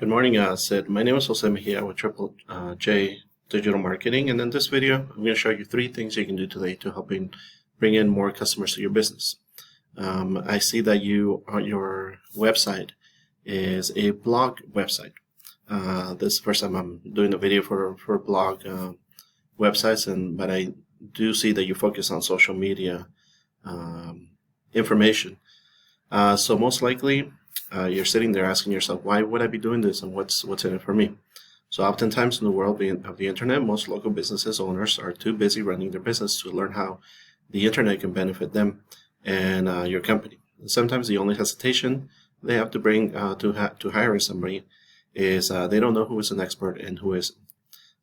Good morning, Sid. My name is Jose Mejia with Triple J Digital Marketing, and in this video, I'm going to show you three things you can do today to bring in more customers to your business. I see that your website is a blog website. This is the first time I'm doing a video for blog websites, but I do see that you focus on social media information. So most likely, you're sitting there asking yourself, why would I be doing this and what's in it for me? So oftentimes in the world of the internet, most local businesses owners are too busy running their business to learn how the internet can benefit them and your company. And sometimes the only hesitation they have to bring to hiring somebody is they don't know who is an expert and who isn't.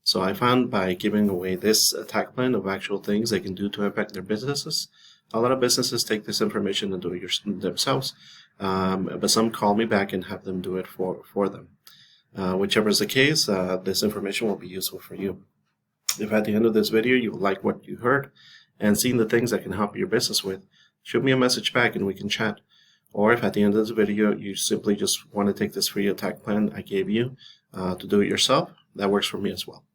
So I found by giving away this attack plan of actual things they can do to impact their businesses, a lot of businesses take this information and do it themselves, but some call me back and have them do it for them. Whichever is the case, this information will be useful for you. If at the end of this video you like what you heard and seen the things I can help your business with, shoot me a message back and we can chat. Or if at the end of this video you simply just want to take this free attack plan I gave you to do it yourself, that works for me as well.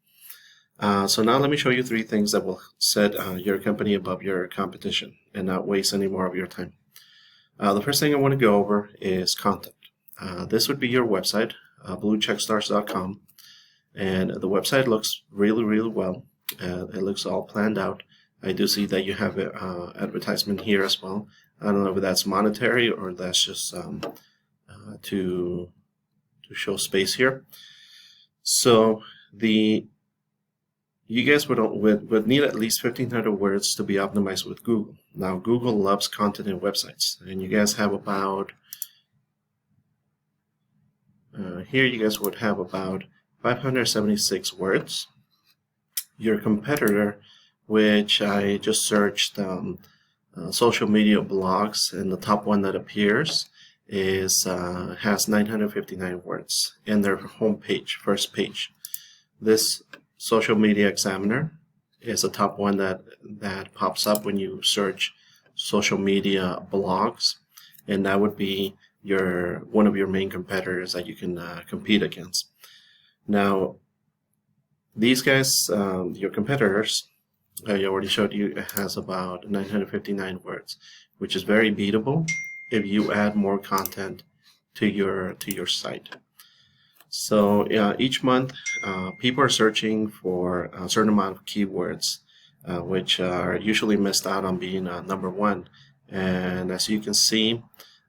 So now let me show you three things that will set your company above your competition and not waste any more of your time. The first thing I want to go over is content. This would be your website, bluecheckstars.com, and the website looks really well. It looks all planned out. I do see that you have an advertisement here as well. I don't know if that's monetary or that's just to show space here. So you guys would need at least 1,500 words to be optimized with Google. Now, Google loves content in websites, and you guys have about, here you guys would have about 576 words. Your competitor, which I just searched social media blogs, and the top one that appears has 959 words in their home page, first page. This Social Media Examiner is the top one that pops up when you search social media blogs, and that would be one of your main competitors that you can compete against. Now, these guys, your competitors, I already showed you, it has about 959 words, which is very beatable if you add more content to your site. So each month, people are searching for a certain amount of keywords, which are usually missed out on being number one. And as you can see,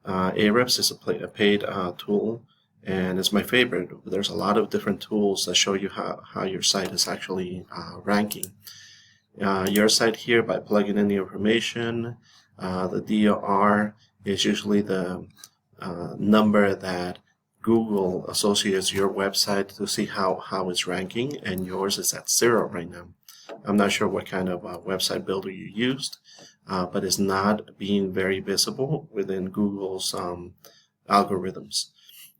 Ahrefs is a paid tool, and it's my favorite. There's a lot of different tools that show you how your site is actually ranking. Your site here, by plugging in the information, the DOR is usually the number that Google associates your website to see how it's ranking, and yours is at 0 right now. I'm not sure what kind of website builder you used, but it's not being very visible within Google's algorithms.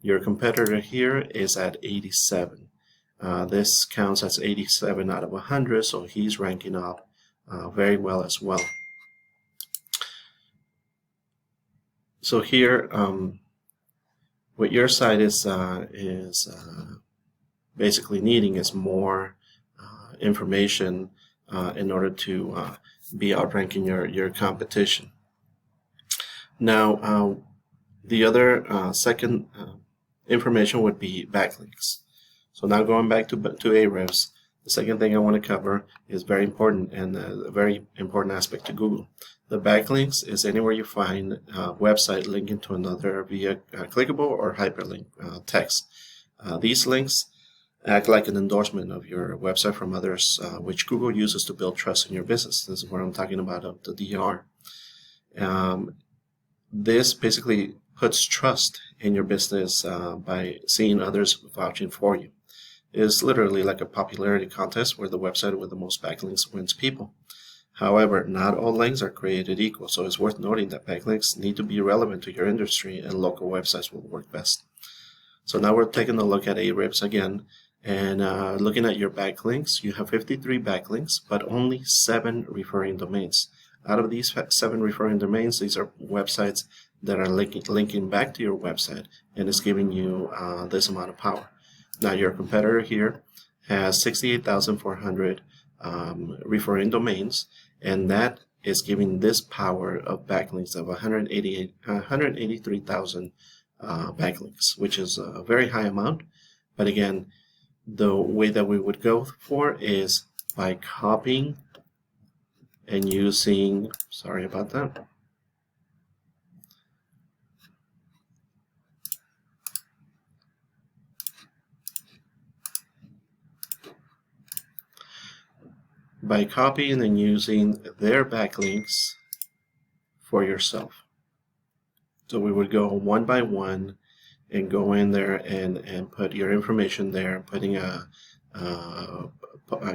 Your competitor here is at 87. This counts as 87 out of 100, so he's ranking up very well as well. So here, what your site is basically needing is more information in order to be outranking your competition. Now, the other second information would be backlinks. So now going back to Ahrefs, the second thing I want to cover is very important and a very important aspect to Google. The backlinks is anywhere you find a website linking to another via clickable or hyperlink text. These links act like an endorsement of your website from others, which Google uses to build trust in your business. This is what I'm talking about, the DR. This basically puts trust in your business by seeing others vouching for you. It's literally like a popularity contest where the website with the most backlinks wins people. However, not all links are created equal, so it's worth noting that backlinks need to be relevant to your industry, and local websites will work best. So now we're taking a look at Ahrefs again, and looking at your backlinks. You have 53 backlinks, but only 7 referring domains. Out of these 7 referring domains, these are websites that are linking back to your website, and it's giving you this amount of power. Now your competitor here has 68,400 referring domains, and that is giving this power of backlinks of 183,000 backlinks, which is a very high amount. But again, the way that we would go for is by copying and using, sorry about that, by copying and using their backlinks for yourself. So we would go one by one and go in there and put your information there, putting a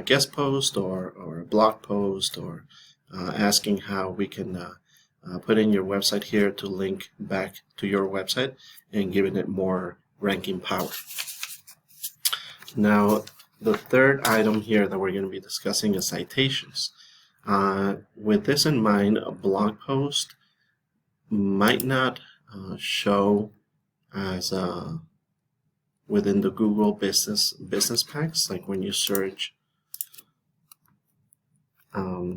guest post or a blog post, or asking how we can put in your website here to link back to your website and giving it more ranking power. Now, the third item here that we're going to be discussing is citations. With this in mind, a blog post might not show as within the Google business packs, like when you search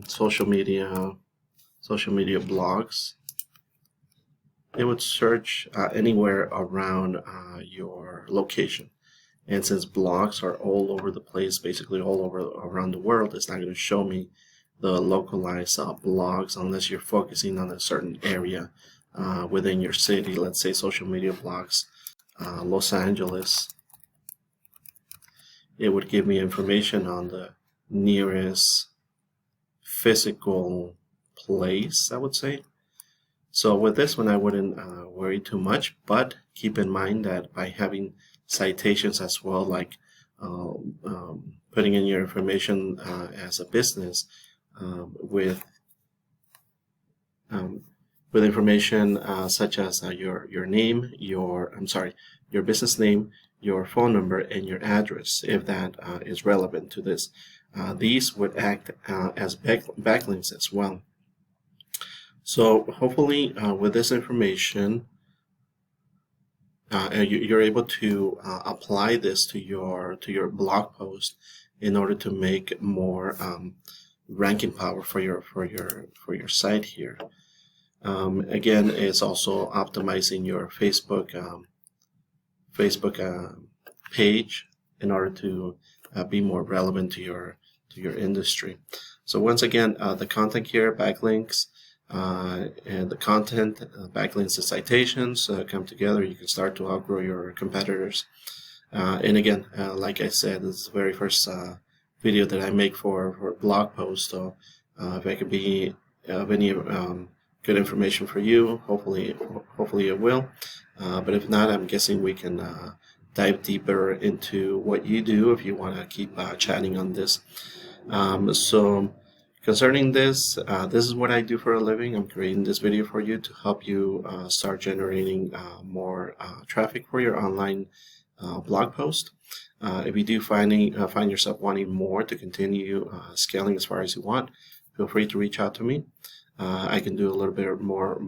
social media blogs, it would search anywhere around your location. And since blogs are all over the place, basically all over around the world, it's not going to show me the localized blogs unless you're focusing on a certain area within your city. Let's say social media blogs, Los Angeles. It would give me information on the nearest physical place, I would say. So with this one, I wouldn't worry too much, but keep in mind that by having citations as well, like putting in your information as a business with information such as your name, your business name, your phone number, and your address, if that is relevant to this. These would act as backlinks as well. So hopefully with this information, you're able to apply this to your blog post in order to make more ranking power for your site here. Again, it's also optimizing your Facebook page in order to be more relevant to your industry. So once again, the content here, backlinks, and the content, backlinks and citations come together. You can start to outgrow your competitors. And again, like I said, this is the very first video that I make for blog posts. So if I could be of any good information for you, hopefully it will. But if not, I'm guessing we can dive deeper into what you do if you want to keep chatting on this. So concerning this, this is what I do for a living. I'm creating this video for you to help you start generating more traffic for your online blog post. If you do find yourself wanting more to continue scaling as far as you want, feel free to reach out to me. I can do a little bit more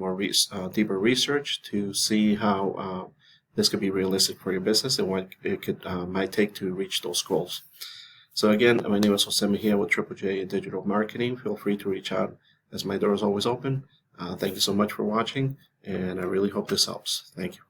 deeper research to see how this could be realistic for your business and what it might take to reach those goals. So again, my name is Jose Mejia with Triple J Digital Marketing. Feel free to reach out as my door is always open. Thank you so much for watching, and I really hope this helps. Thank you.